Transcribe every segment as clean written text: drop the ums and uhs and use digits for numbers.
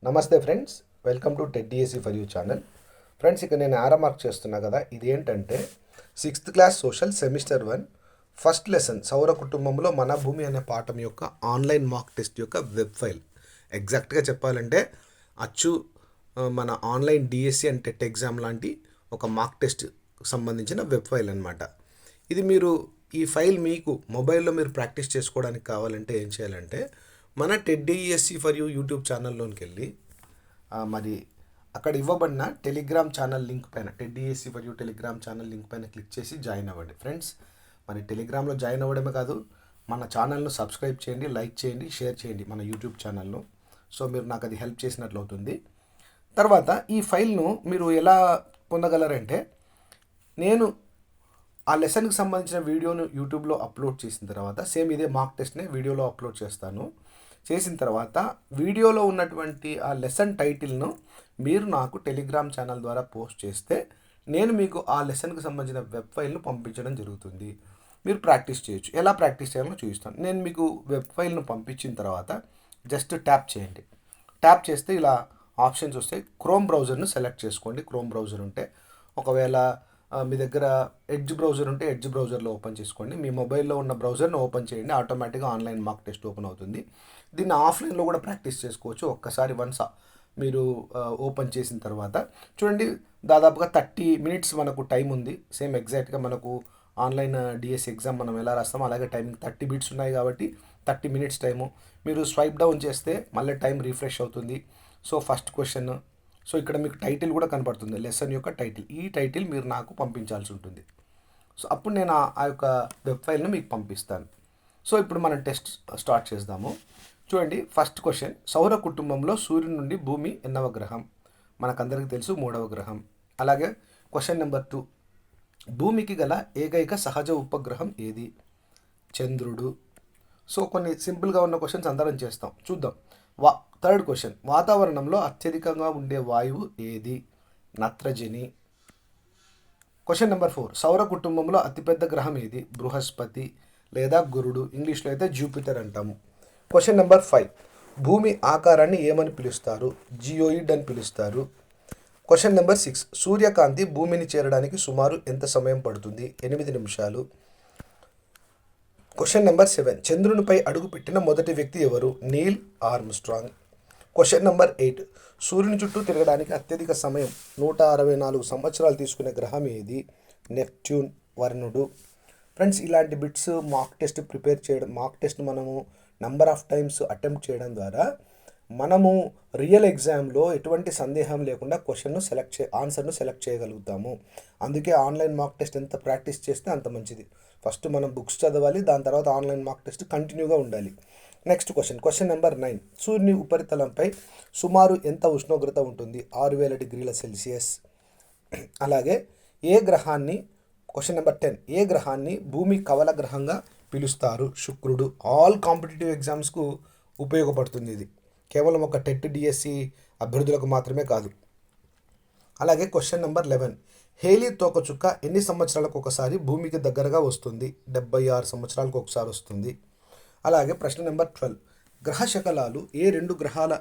నమస్తే friends, welcome to Ted DSC for you channel. Friends, ఇక్కడ నేను ఆరో మార్క్ చేస్తున్నా కదా, ఇది ఏంటంటే 6th class social semester 1 first lesson సౌర కుటుంబంలో మన భూమి అనే పాఠం యొక్క ఆన్లైన్ మార్క్ టెస్ట్ యొక్క వెబ్ ఫైల్. ఎగ్జాక్ట్గా చెప్పాలంటే అచ్చు మన online DSC and TET exam లాంటి ఒక మార్క్ టెస్ట్ సంబంధించిన వెబ్ ఫైల్ అనమాట. ఇది మీరు ఈ ఫైల్ మీకు మొబైల్లో మీరు ప్రాక్టీస్ చేసుకోవడానికి కావాలంటే ఏం చేయాలంటే మన Ted DSC for you YouTube ఛానల్లోకి వెళ్ళి మరి అక్కడ ఇవ్వబడిన టెలిగ్రామ్ ఛానల్ లింక్ పైన Ted DSC for you Telegram channel link పైన క్లిక్ చేసి జాయిన్ అవ్వండి. ఫ్రెండ్స్, మరి టెలిగ్రామ్లో జాయిన్ అవ్వడమే కాదు, మన ఛానల్ను సబ్స్క్రైబ్ చేయండి, లైక్ చేయండి, షేర్ చేయండి మన యూట్యూబ్ ఛానల్ను. సో మీరు నాకు అది హెల్ప్ చేసినట్లు అవుతుంది. తర్వాత ఈ ఫైల్ను మీరు ఎలా పొందగలరంటే, నేను ఆ లెసన్కి సంబంధించిన వీడియోను యూట్యూబ్లో అప్లోడ్ చేసిన తర్వాత సేమ్ ఇదే మార్క్ టెస్ట్ని వీడియోలో అప్లోడ్ చేస్తాను. చేసిన తర్వాత వీడియోలో ఉన్నటువంటి ఆ లెసన్ టైటిల్ను మీరు నాకు టెలిగ్రామ్ ఛానల్ ద్వారా పోస్ట్ చేస్తే నేను మీకు ఆ లెసన్కి సంబంధించిన వెబ్ ఫైల్ను పంపించడం జరుగుతుంది. మీరు ప్రాక్టీస్ చేయొచ్చు. ఎలా ప్రాక్టీస్ చేయాలో చూపిస్తాను. నేను మీకు వెబ్ ఫైల్ను పంపించిన తర్వాత జస్ట్ ట్యాప్ చేయండి. ట్యాప్ చేస్తే ఇలా ఆప్షన్స్ వస్తాయి. క్రోమ్ బ్రౌజర్ను సెలెక్ట్ చేసుకోండి. క్రోమ్ బ్రౌజర్ ఉంటే, ఒకవేళ మీ దగ్గర ఎడ్జ్ బ్రౌజర్ ఉంటే ఎడ్జ్ బ్రౌజర్లో ఓపెన్ చేసుకోండి. మీ మొబైల్లో ఉన్న బ్రౌజర్ని ఓపెన్ చేయండి, ఆటోమేటిక్గా ఆన్లైన్ మార్క్ టెస్ట్ ఓపెన్ అవుతుంది. దీన్ని ఆఫ్లైన్లో కూడా ప్రాక్టీస్ చేసుకోవచ్చు. ఒక్కసారి వన్స్ మీరు ఓపెన్ చేసిన తర్వాత చూడండి, దాదాపుగా 30 minutes మనకు టైం ఉంది. సేమ్ ఎగ్జాక్ట్గా మనకు ఆన్లైన్ డిఎస్సి ఎగ్జామ్ మనం ఎలా రాస్తామో అలాగే టైమింగ్ 30 bits ఉన్నాయి కాబట్టి 30 minutes టైము. మీరు స్వైప్ డౌన్ చేస్తే మళ్ళీ టైం రిఫ్రెష్ అవుతుంది. సో ఫస్ట్ క్వశ్చన్, సో ఇక్కడ మీకు టైటిల్ కూడా కనపడుతుంది, లెసన్ యొక్క టైటిల్. ఈ టైటిల్ మీరు నాకు పంపించాల్సి ఉంటుంది. సో అప్పుడు నేను ఆ యొక్క వెబ్ ఫైల్ను మీకు పంపిస్తాను. సో ఇప్పుడు మనం టెస్ట్ స్టార్ట్ చేద్దాము. చూడండి, ఫస్ట్ క్వశ్చన్, సౌర కుటుంబంలో సూర్యుని నుండి భూమి ఎన్నవ గ్రహం? మనకందరికీ తెలుసు, 3వ గ్రహం. అలాగే క్వశ్చన్ నెంబర్ 2, భూమికి గల ఏకైక సహజ ఉపగ్రహం ఏది? చంద్రుడు. సో కొన్ని సింపుల్గా ఉన్న క్వశ్చన్స్ అందరం చేస్తాం, చూద్దాం. థర్డ్ క్వశ్చన్, వాతావరణంలో అత్యధికంగా ఉండే వాయువు ఏది? నత్రజని. క్వశ్చన్ నెంబర్ 4, సౌర కుటుంబంలో అతిపెద్ద గ్రహం ఏది? బృహస్పతి లేదా గురుడు, ఇంగ్లీష్లో అయితే జూపిటర్ అంటాము. క్వశ్చన్ నెంబర్ 5, భూమి ఆకారాన్ని ఏమని పిలుస్తారు? జియోయిడ్ అని పిలుస్తారు. క్వశ్చన్ నెంబర్ 6, సూర్యకాంతి భూమిని చేరడానికి సుమారు ఎంత సమయం పడుతుంది? 8 నిమిషాలు. క్వశ్చన్ నెంబర్ 7, చంద్రునిపై అడుగుపెట్టిన మొదటి వ్యక్తి ఎవరు? నీల్ ఆర్మ్స్ట్రాంగ్. క్వశ్చన్ నెంబర్ 8, సూర్యుని చుట్టూ తిరగడానికి అత్యధిక సమయం 164 సంవత్సరాలు తీసుకునే గ్రహం ఏది? నెప్ట్యూన్, వరుణుడు. ఫ్రెండ్స్, ఇలాంటి బిట్స్ మార్క్ టెస్ట్ ప్రిపేర్ చేయడం, మార్క్ టెస్ట్ మనము నెంబర్ ఆఫ్ టైమ్స్ అటెంప్ట్ చేయడం ద్వారా మనము రియల్ ఎగ్జామ్లో ఎటువంటి సందేహం లేకుండా ఆన్సర్ను సెలెక్ట్ చేయగలుగుతాము. అందుకే ఆన్లైన్ మార్క్ టెస్ట్ ఎంత ప్రాక్టీస్ చేస్తే అంత మంచిది. ఫస్ట్ మనం బుక్స్ చదవాలి, దాని తర్వాత ఆన్లైన్ మార్క్ టెస్ట్ కంటిన్యూగా ఉండాలి. నెక్స్ట్ క్వశ్చన్ నెంబర్ 9, సూర్యుని ఉపరితలంపై సుమారు ఎంత ఉష్ణోగ్రత ఉంటుంది? 6000 degrees Celsius. అలాగే ఏ గ్రహాన్ని, క్వశ్చన్ నెంబర్ 10, ఏ గ్రహాన్ని భూమి కవల గ్రహంగా పిలుస్తారు? శుక్రుడు. ఆల్ కాంపిటేటివ్ ఎగ్జామ్స్కు ఉపయోగపడుతుంది ఇది, కేవలం ఒక టెట్ డిఎస్సి అభ్యర్థులకు మాత్రమే కాదు. అలాగే క్వశ్చన్ నెంబర్ 11, హేలీ తోకచుక్క ఎన్ని సంవత్సరాలకు ఒకసారి భూమికి దగ్గరగా వస్తుంది? 76 సంవత్సరాలకు ఒకసారి వస్తుంది. అలాగే ప్రశ్న నెంబర్ 12, గ్రహ శకలాలు ఏ 2 గ్రహాల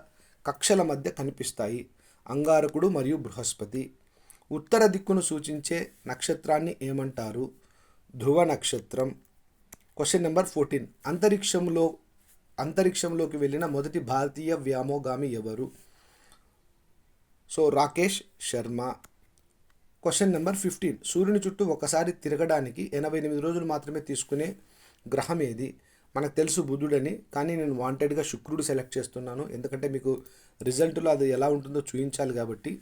కక్షల మధ్య కనిపిస్తాయి? అంగారకుడు మరియు బృహస్పతి. ఉత్తర దిక్కును సూచించే నక్షత్రాన్ని ఏమంటారు? ధ్రువ నక్షత్రం. క్వశ్చన్ నెంబర్ 14, అంతరిక్షంలోకి వెళ్ళిన మొదటి భారతీయ వ్యోమగామి ఎవరు? So Rakesh Sharma. Question number 15, సూర్యుని చుట్టూ ఒకసారి తిరగడానికి 88 రోజులు మాత్రమే తీసుకునే గ్రహం ఏది? మనకు తెలుసు బుధుడని, కానీ నేను వాంటెడ్గా శుక్రుడు సెలెక్ట్ చేస్తున్నాను, ఎందుకంటే మీకు రిజల్ట్లో అది ఎలా ఉంటుందో చూపించాలి కాబట్టి.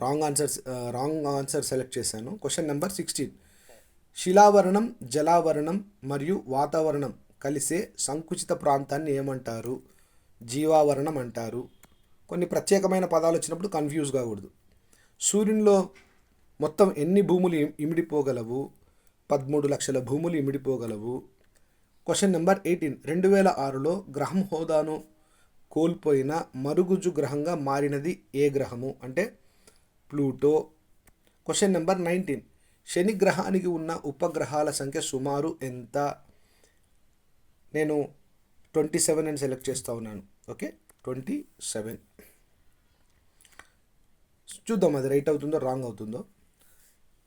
రాంగ్ ఆన్సర్ సెలెక్ట్ చేశాను. క్వశ్చన్ నెంబర్ 16, శిలావరణం, జలావరణం మరియు వాతావరణం కలిసే సంకుచిత ప్రాంతాన్ని ఏమంటారు? జీవావరణం అంటారు. కొన్ని ప్రత్యేకమైన పదాలు వచ్చినప్పుడు కన్ఫ్యూజ్ కాకూడదు. సూర్యునిలో మొత్తం ఎన్ని భూములు ఇమిడిపోగలవు? 13 లక్షల భూములు ఇమిడిపోగలవు. క్వశ్చన్ నెంబర్ 18, 2006లో గ్రహం హోదాను కోల్పోయిన మరుగుజ్జు గ్రహంగా మారినది ఏ గ్రహము? అంటే ప్లూటో. క్వశ్చన్ నెంబర్ 19, శని గ్రహానికి ఉన్న ఉపగ్రహాల సంఖ్య సుమారు ఎంత? నేను 27 అని సెలెక్ట్ చేస్తూ ఉన్నాను. ఓకే, 27. చూద్దాం అది రైట్ అవుతుందో రాంగ్ అవుతుందో.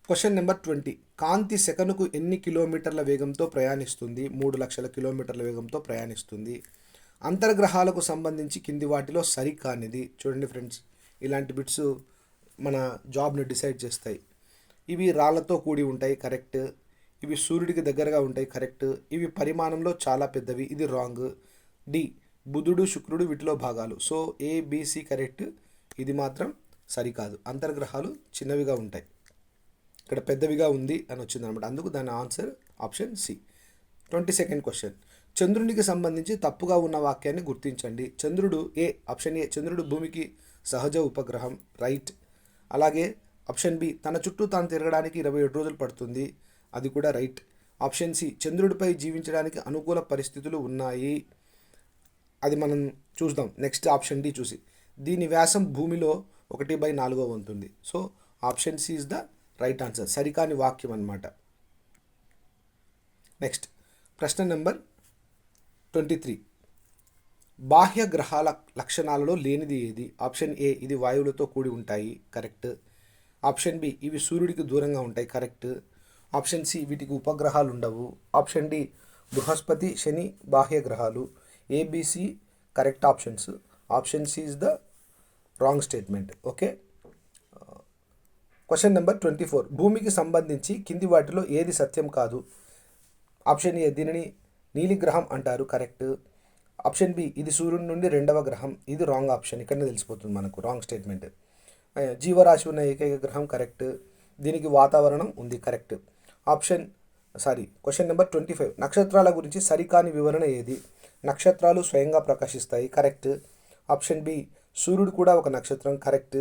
Question number 20. కాంతి సెకనుకు ఎన్ని కిలోమీటర్ల వేగంతో ప్రయాణిస్తుంది? 3,00,000 కిలోమీటర్ల వేగంతో ప్రయాణిస్తుంది. అంతర్గ్రహాలకు సంబంధించి కింది వాటిలో సరికానిది. చూడండి ఫ్రెండ్స్, ఇలాంటి బిట్స్ మన జాబ్ని డిసైడ్ చేస్తాయి. ఇవి రాళ్లతో కూడి ఉంటాయి, కరెక్ట్. ఇవి సూర్యుడికి దగ్గరగా ఉంటాయి, కరెక్ట్. ఇవి పరిమాణంలో చాలా పెద్దవి, ఇది రాంగ్. డి, బుధుడు శుక్రుడు వీటిలో భాగాలు. సో ఏబిసి కరెక్ట్, ఇది మాత్రం సరికాదు. అంతర్గ్రహాలు చిన్నవిగా ఉంటాయి, ఇక్కడ పెద్దవిగా ఉంది అని వచ్చింది అనమాట. అందుకు దాని answer option C. 22nd question. చంద్రునికి సంబంధించి తప్పుగా ఉన్న వాక్యాన్ని గుర్తించండి. చంద్రుడు ఆప్షన్ ఏ, చంద్రుడు భూమికి సహజ ఉపగ్రహం, రైట్. అలాగే ఆప్షన్ బి, తన చుట్టూ తాను తిరగడానికి 27 రోజులు పడుతుంది, అది కూడా రైట్. ఆప్షన్ సి, చంద్రుడిపై జీవించడానికి అనుకూల పరిస్థితులు ఉన్నాయి, అది మనం చూద్దాం నెక్స్ట్ ఆప్షన్ డి చూసి. దీని వ్యాసం భూమిలో 1/4 ఉంటుంది. So option C is the right answer, సరికాని వాక్యం అన్నమాట. నెక్స్ట్ ప్రశ్న నెంబర్ 23. బాహ్య గ్రహాల లక్షణాలలో లేనిది ఏది? ఆప్షన్ ఏ, ఇది వాయువులతో కూడి ఉంటాయి, కరెక్ట్. ఆప్షన్ బి, ఇవి సూర్యుడికి దూరంగా ఉంటాయి, కరెక్ట్. ఆప్షన్ సి, వీటికి ఉపగ్రహాలు ఉండవు. ఆప్షన్ డి, బృహస్పతి శని బాహ్య గ్రహాలు. ABC correct options. Option C is the wrong statement. Okay. Question number 24. భూమికి సంబంధించి కింది వాటిలో ఏది సత్యం కాదు? ఆప్షన్ ఏ, దీనిని నీలిగ్రహం అంటారు, కరెక్ట్. ఆప్షన్ బి, ఇది సూర్యుడి నుండి 2వ గ్రహం, ఇది రాంగ్ ఆప్షన్, ఇక్కడనే తెలిసిపోతుంది మనకు, రాంగ్ స్టేట్మెంట్. జీవరాశి ఉన్న ఏకైక గ్రహం, కరెక్ట్. దీనికి వాతావరణం ఉంది, కరెక్ట్. Question number 25. నక్షత్రాల గురించి సరికాని వివరణ ఏది? నక్షత్రాలు స్వయంగా ప్రకాశిస్తాయి, కరెక్ట్. ఆప్షన్ బి, సూర్యుడు కూడా ఒక నక్షత్రం, కరెక్ట్.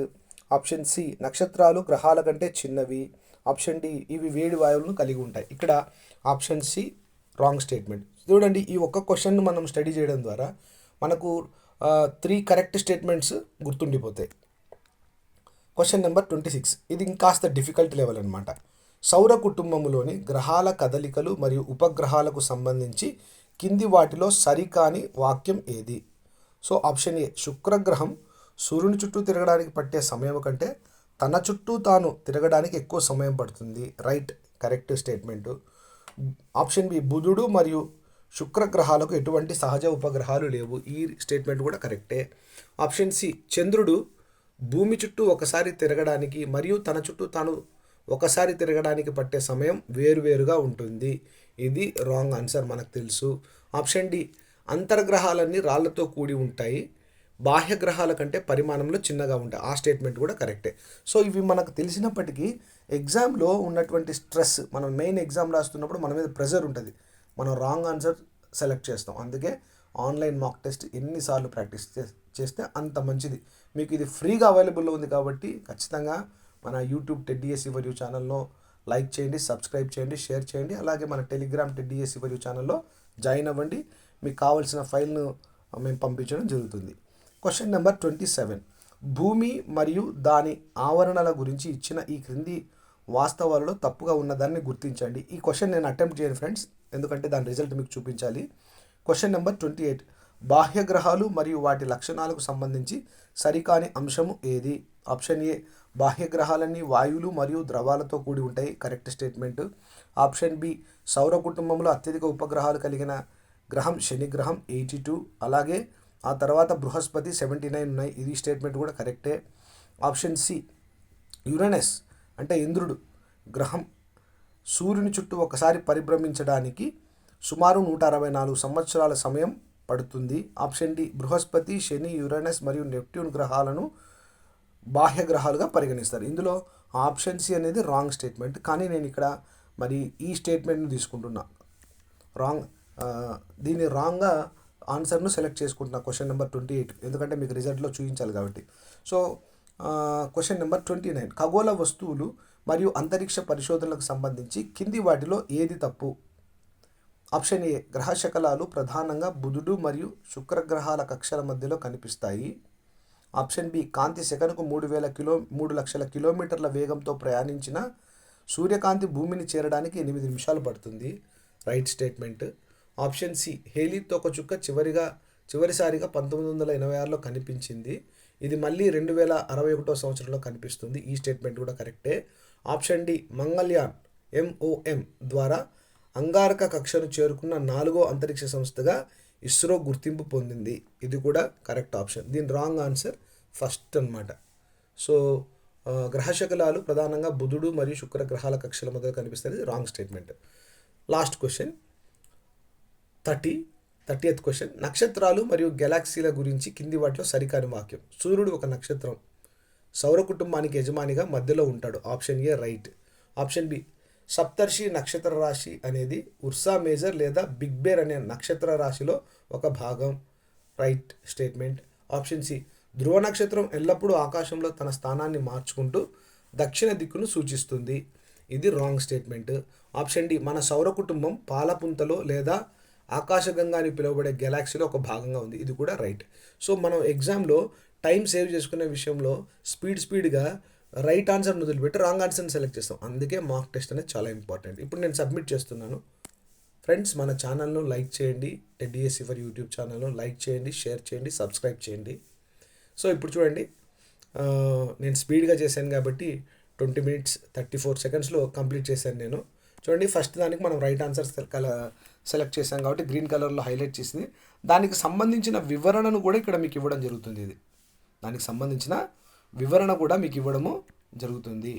ఆప్షన్ సి, నక్షత్రాలు గ్రహాల కంటే చిన్నవి. ఆప్షన్ డి, ఇవి వేడి వాయువులను కలిగి ఉంటాయి. ఇక్కడ ఆప్షన్ సి రాంగ్ స్టేట్మెంట్. చూడండి, ఈ ఒక్క క్వశ్చన్ను మనం స్టడీ చేయడం ద్వారా మనకు 3 కరెక్ట్ స్టేట్మెంట్స్ గుర్తుండిపోతాయి. Question number 26. ఇది ఇంకాస్త డిఫికల్ట్ లెవెల్ అనమాట. సౌర కుటుంబంలోని గ్రహాల కదలికలు మరియు ఉపగ్రహాలకు సంబంధించి కింది వాటిలో సరికాని వాక్యం ఏది? సో ఆప్షన్ ఏ, శుక్రగ్రహం సూర్యుని చుట్టూ తిరగడానికి పట్టే సమయం కంటే తన చుట్టూ తాను తిరగడానికి ఎక్కువ సమయం పడుతుంది, right, correct statement. Option B, బుధుడు మరియు శుక్రగ్రహాలకు ఎటువంటి సహజ ఉపగ్రహాలు లేవు, ఈ స్టేట్మెంట్ కూడా కరెక్టే. ఆప్షన్ సి, చంద్రుడు భూమి చుట్టూ ఒకసారి తిరగడానికి మరియు తన చుట్టూ తాను ఒకసారి తిరగడానికి పట్టే సమయం వేరువేరుగా ఉంటుంది, ఇది రాంగ్ ఆన్సర్, మనకు తెలుసు. ఆప్షన్ డి, అంతర్గ్రహాలన్నీ రాళ్లతో కూడి ఉంటాయి, బాహ్య గ్రహాల కంటే పరిమాణంలో చిన్నగా ఉంటాయి, ఆ స్టేట్మెంట్ కూడా కరెక్టే. సో ఇవి మనకు తెలిసినప్పటికీ ఎగ్జామ్లో ఉన్నటువంటి స్ట్రెస్, మనం మెయిన్ ఎగ్జామ్ రాస్తున్నప్పుడు మన మీద ప్రెషర్ ఉంటుంది, మనం రాంగ్ ఆన్సర్ సెలెక్ట్ చేస్తాం. అందుకే ఆన్లైన్ మాక్ టెస్ట్ ఎన్నిసార్లు ప్రాక్టీస్ చేస్తే అంత మంచిది. మీకు ఇది ఫ్రీగా అవైలబుల్లో ఉంది కాబట్టి ఖచ్చితంగా మన యూట్యూబ్ TEDDSE ఫర్ యూ ఛానల్లో లైక్ చేయండి, సబ్స్క్రైబ్ చేయండి, షేర్ చేయండి. అలాగే మన టెలిగ్రామ్ TEDDSE ఫర్ యూ ఛానల్లో జాయిన్ అవ్వండి, మీకు కావాల్సిన ఫైల్ను మేము పంపించడం జరుగుతుంది. Question number 27. భూమి మరియు దాని ఆవరణల గురించి ఇచ్చిన ఈ క్రింది వాస్తవాలలో తప్పుగా ఉన్నదాన్ని గుర్తించండి. ఈ క్వశ్చన్ నేను అటెంప్ట్ చేయను ఫ్రెండ్స్, ఎందుకంటే దాని రిజల్ట్ మీకు చూపించాలి. Question number 28. బాహ్య గ్రహాలు మరియు వాటి లక్షణాలకు సంబంధించి సరికాని అంశము ఏది? ఆప్షన్ ఏ, బాహ్య గ్రహాలన్నీ వాయువులు మరియు ద్రవాలతో కూడి ఉంటాయి, కరెక్ట్ స్టేట్మెంట్. ఆప్షన్ బి, సౌర కుటుంబంలో అత్యధిక ఉపగ్రహాలు కలిగిన గ్రహం శని గ్రహం 82, అలాగే ఆ తర్వాత బృహస్పతి 79 ఉన్నాయి, ఇది స్టేట్మెంట్ కూడా కరెక్టే. ఆప్షన్ సి, యురేనస్ అంటే ఇంద్రుడు గ్రహం సూర్యుని చుట్టూ ఒకసారి పరిభ్రమించడానికి సుమారు 164 సంవత్సరాల సమయం పడుతుంది. ఆప్షన్ డి, బృహస్పతి శని యురేనస్ మరియు నెప్ట్యూన్ గ్రహాలను బాహ్య గ్రహాలుగా పరిగణిస్తారు. ఇందులో ఆప్షన్ సి అనేది రాంగ్ స్టేట్మెంట్, కానీ నేను ఇక్కడ మరి ఈ స్టేట్మెంట్ని తీసుకుంటున్నా, దీన్ని రాంగ్గా ఆన్సర్ను సెలెక్ట్ చేసుకుంటున్నా క్వశ్చన్ నెంబర్ 28, ఎందుకంటే మీకు రిజల్ట్లో చూపించాలి కాబట్టి. So question number 29. ఖగోళ వస్తువులు మరియు అంతరిక్ష పరిశోధనలకు సంబంధించి కింది వాటిలో ఏది తప్పు? ఆప్షన్ ఏ, గ్రహ శకలాలు ప్రధానంగా బుధుడు మరియు శుక్రగ్రహాల కక్షల మధ్యలో కనిపిస్తాయి. ఆప్షన్ బి, కాంతి సెకనుకు 3,00,000 కిలోమీటర్ల వేగంతో ప్రయాణించిన సూర్యకాంతి భూమిని చేరడానికి 8 నిమిషాలు పడుతుంది, right statement. Option C Halley తోకచుక్క చివరిసారిగా 1986లో కనిపించింది. ఇది మళ్ళీ 2061 సంవత్సరంలో కనిపిస్తుంది. ఈ స్టేట్మెంట్ కూడా కరెక్టే. ఆప్షన్ డి మంగళయాన్ MOM ద్వారా అంగారక కక్షను చేరుకున్న 4వ అంతరిక్ష సంస్థగా ఇస్రో గుర్తింపు పొందింది. ఇది కూడా కరెక్ట్ ఆప్షన్. దీని రాంగ్ ఆన్సర్ ఫస్ట్ అనమాట. సో గ్రహశకలాలు ప్రధానంగా బుధుడు మరియు శుక్ర గ్రహాల కక్షల మధ్య కనిపిస్తుంది. Wrong statement. Last question 30th question. నక్షత్రాలు మరియు గెలాక్సీల గురించి కింది వాటిలో సరికాని వాక్యం. సూర్యుడు ఒక నక్షత్రం, సౌర కుటుంబానికి యజమానిగా మధ్యలో ఉంటాడు. Option A right. Option B Saptarshi నక్షత్ర రాశి అనేది ఉర్సా మేజర్ లేదా బిగ్ బేర్ అనే నక్షత్ర రాశిలో ఒక భాగం. Right statement. ఆప్షన్ సి ధ్రువ నక్షత్రం ఎల్లప్పుడూ ఆకాశంలో తన స్థానాన్ని మార్చుకుంటూ దక్షిణ దిక్కును సూచిస్తుంది. ఇది రాంగ్ స్టేట్మెంట్. ఆప్షన్ డి మన సౌర కుటుంబం పాలపుంతలో లేదా ఆకాశగంగా అని పిలువబడే గెలాక్సీలో ఒక భాగంగా ఉంది. ఇది కూడా రైట్. సో మనం ఎగ్జామ్లో టైం సేవ్ చేసుకునే విషయంలో స్పీడ్గా రైట్ ఆన్సర్ని వదిలిపెట్టి రాంగ్ ఆన్సర్ని సెలెక్ట్ చేస్తాం. అందుకే మాక్ టెస్ట్ అనేది చాలా ఇంపార్టెంట్. ఇప్పుడు నేను సబ్మిట్ చేస్తున్నాను. ఫ్రెండ్స్, మన ఛానల్ను లైక్ చేయండి. TEDSC ఫర్ యూట్యూబ్ ఛానల్ను లైక్ చేయండి, షేర్ చేయండి, సబ్స్క్రైబ్ చేయండి. సో ఇప్పుడు చూడండి, నేను స్పీడ్గా చేశాను కాబట్టి 20 minutes 34 secondsలో కంప్లీట్ చేశాను నేను. చూడండి, ఫస్ట్ దానికి మనం రైట్ ఆన్సర్ సెలెక్ట్ చేశాం కాబట్టి గ్రీన్ కలర్లో హైలైట్ చేసింది. దానికి సంబంధించిన వివరణను కూడా ఇక్కడ మీకు ఇవ్వడం జరుగుతుంది. దానికి సంబంధించిన వివరణ కూడా మీకు ఇవ్వడము జరుగుతుంది.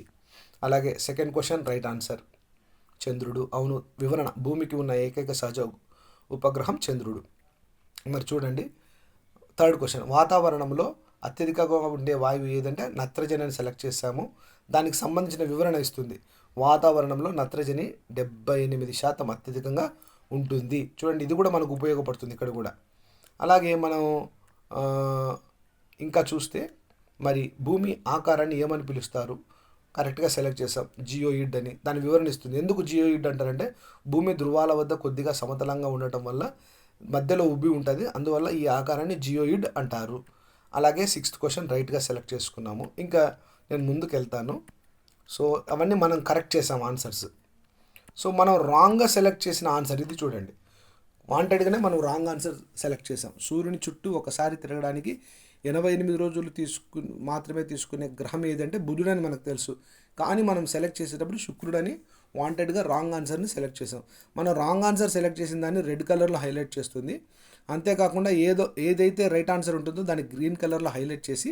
అలాగే సెకండ్ క్వశ్చన్ రైట్ ఆన్సర్ చంద్రుడు. అవును, వివరణ భూమికి ఉన్న ఏకైక సహజ ఉపగ్రహం చంద్రుడు. మరి చూడండి, థర్డ్ క్వశ్చన్ వాతావరణంలో అత్యధికంగా ఉండే వాయువు ఏదంటే నత్రజని అని సెలెక్ట్ చేశాము. దానికి సంబంధించిన వివరణ ఇస్తుంది. వాతావరణంలో నత్రజని 78% అత్యధికంగా ఉంటుంది. చూడండి, ఇది కూడా మనకు ఉపయోగపడుతుంది ఇక్కడ కూడా. అలాగే మనం ఇంకా చూస్తే మరి భూమి ఆకారాన్ని ఏమని పిలుస్తారు? కరెక్ట్గా సెలెక్ట్ చేసాం, జియోయిడ్ అని. దాని వివరణ ఇస్తుంది. ఎందుకు జియోయిడ్ అంటారంటే భూమి ధృవాల వద్ద కొద్దిగా సమతలంగా ఉండటం వల్ల మధ్యలో ఉబ్బి ఉంటుంది, అందువల్ల ఈ ఆకారాన్ని జియోయిడ్ అంటారు. అలాగే 6th క్వశ్చన్ రైట్గా సెలెక్ట్ చేసుకున్నాము. ఇంకా నేను ముందుకు వెళ్తాను. సో అవన్నీ మనం కరెక్ట్ చేసాం ఆన్సర్స్. సో మనం రాంగ్గా సెలెక్ట్ చేసిన ఆన్సర్ ఇది చూడండి. వాంటెడ్గానే మనం రాంగ్ ఆన్సర్ సెలెక్ట్ చేసాం. సూర్యుని చుట్టూ ఒకసారి తిరగడానికి 88 రోజులు మాత్రమే తీసుకునే గ్రహం ఏదంటే బుధుడని మనకు తెలుసు. కానీ మనం సెలెక్ట్ చేసేటప్పుడు శుక్రుడని వాంటెడ్గా రాంగ్ ఆన్సర్ని సెలెక్ట్ చేసాం. మనం రాంగ్ ఆన్సర్ సెలెక్ట్ చేసిన దాన్ని రెడ్ కలర్లో హైలైట్ చేస్తుంది. అంతేకాకుండా ఏదైతే రైట్ ఆన్సర్ ఉంటుందో దాన్ని గ్రీన్ కలర్లో హైలైట్ చేసి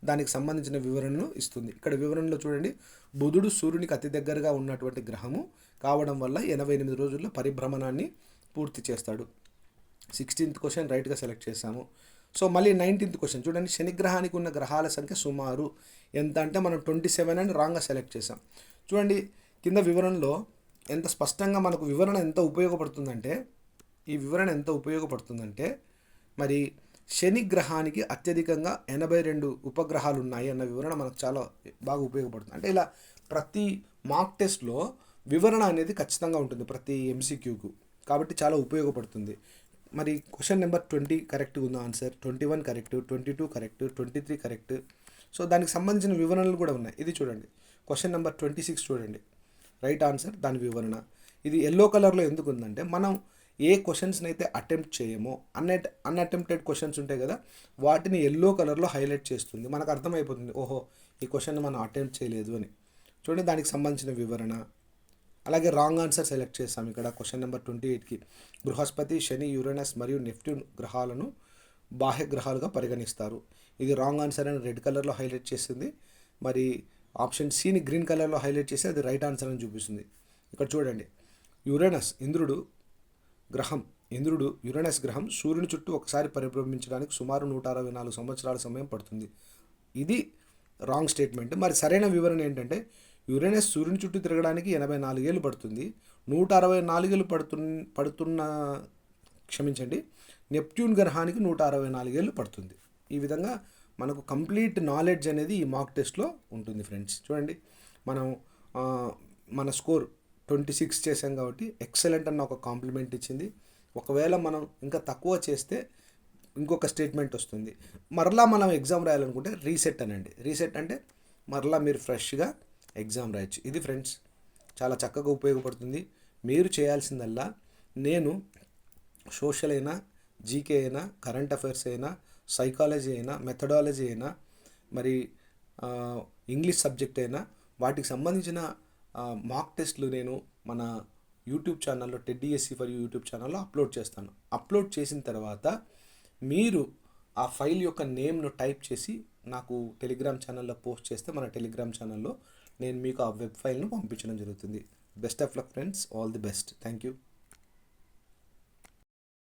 దానికి సంబంధించిన వివరణను ఇస్తుంది. ఇక్కడ వివరణలో చూడండి, బుధుడు సూర్యునికి అతి దగ్గరగా ఉన్నటువంటి గ్రహము కావడం వల్ల 88 రోజుల్లో పరిభ్రమణాన్ని పూర్తి చేస్తాడు. 16th క్వశ్చన్ రైట్గా సెలెక్ట్ చేసాము. సో మళ్ళీ 19th క్వశ్చన్ చూడండి, శనిగ్రహానికి ఉన్న గ్రహాల సంఖ్య సుమారు ఎంత అంటే మనం 27 అని రాంగ్గా సెలెక్ట్ చేసాం. చూడండి, కింద వివరణలో ఎంత స్పష్టంగా మనకు వివరణ ఎంత ఉపయోగపడుతుందంటే, ఈ వివరణ ఎంత ఉపయోగపడుతుందంటే మరి శని గ్రహానికి అత్యధికంగా 82 ఉపగ్రహాలు ఉన్నాయి అన్న వివరణ మనకు చాలా బాగా ఉపయోగపడుతుంది. అంటే ఇలా ప్రతి మాక్ టెస్ట్లో వివరణ అనేది ఖచ్చితంగా ఉంటుంది ప్రతి MCQకు, కాబట్టి చాలా ఉపయోగపడుతుంది. మరి క్వశ్చన్ నెంబర్ 20 కరెక్ట్గా ఉంది answer, 21 correct, 22 correct, 23 correct. So దానికి సంబంధించిన వివరణలు కూడా ఉన్నాయి. ఇది చూడండి, క్వశ్చన్ నెంబర్ 26 చూడండి, రైట్ ఆన్సర్ దాని వివరణ. ఇది ఎల్లో కలర్లో ఎందుకు ఉందంటే మనం ఏ క్వశ్చన్స్ని అయితే అటెంప్ట్ చేయమో అన్అటెంప్టెడ్ క్వశ్చన్స్ ఉంటాయి కదా, వాటిని ఎల్లో కలర్లో హైలైట్ చేస్తుంది. మనకు అర్థమైపోతుంది, ఓహో ఈ క్వశ్చన్ మనం అటెంప్ట్ చేయలేదు అని. చూడండి, దానికి సంబంధించిన వివరణ. అలాగే రాంగ్ ఆన్సర్ సెలెక్ట్ చేస్తాం ఇక్కడ క్వశ్చన్ నెంబర్ 28కి. బృహస్పతి, శని, యురేనస్ మరియు నెప్ట్యూన్ గ్రహాలను బాహ్య గ్రహాలుగా పరిగణిస్తారు. ఇది రాంగ్ ఆన్సర్ అని రెడ్ కలర్లో హైలైట్ చేస్తుంది. మరి ఆప్షన్ సిని గ్రీన్ కలర్లో హైలైట్ చేసి అది రైట్ ఆన్సర్ అని చూపిస్తుంది. ఇక్కడ చూడండి, యురేనస్ యురేనస్ గ్రహం సూర్యుని చుట్టూ ఒకసారి పరిభ్రమించడానికి సుమారు 164 సంవత్సరాల సమయం పడుతుంది. ఇది రాంగ్ స్టేట్మెంట్. మరి సరైన వివరణ ఏంటంటే యురేనస్ సూర్యుని చుట్టూ తిరగడానికి 84 ఏళ్ళు పడుతుంది. 164 ఏళ్ళు నెప్ట్యూన్ గ్రహానికి 164 ఏళ్ళు పడుతుంది. ఈ విధంగా మనకు కంప్లీట్ నాలెడ్జ్ అనేది ఈ మాక్ టెస్ట్లో ఉంటుంది ఫ్రెండ్స్. చూడండి, మనం మన స్కోర్ 26 చేసాం కాబట్టి ఎక్సలెంట్ అన్న ఒక కాంప్లిమెంట్ ఇచ్చింది. ఒకవేళ మనం ఇంకా తక్కువ చేస్తే ఇంకొక స్టేట్మెంట్ వస్తుంది. మరలా మనం ఎగ్జామ్ రాయాలనుకుంటే రీసెట్ అనండి. రీసెట్ అంటే మరలా మీరు ఫ్రెష్గా ఎగ్జామ్ రాయొచ్చు. ఇది ఫ్రెండ్స్ చాలా చక్కగా ఉపయోగపడుతుంది. మీరు చేయాల్సిందల్లా నేను సోషల్ అయినా, జీకే అయినా, కరెంట్ అఫైర్స్ అయినా, సైకాలజీ అయినా, మెథడాలజీ అయినా, మరి ఆ, ఇంగ్లీష్ సబ్జెక్ట్ అయినా, వాటికి సంబంధించిన మాక్ టెస్ట్లు నేను మన యూట్యూబ్ ఛానల్లో టెడ్డిఎస్సి ఫర్ యూట్యూబ్ ఛానల్లో అప్లోడ్ చేస్తాను. అప్లోడ్ చేసిన తర్వాత మీరు ఆ ఫైల్ యొక్క నేమ్ను టైప్ చేసి నాకు టెలిగ్రామ్ ఛానల్లో పోస్ట్ చేస్తే మన టెలిగ్రామ్ ఛానల్లో నేను మీకు ఆ వెబ్ ఫైల్ను పంపించడం జరుగుతుంది. Best of luck friends, all the best. Thank you.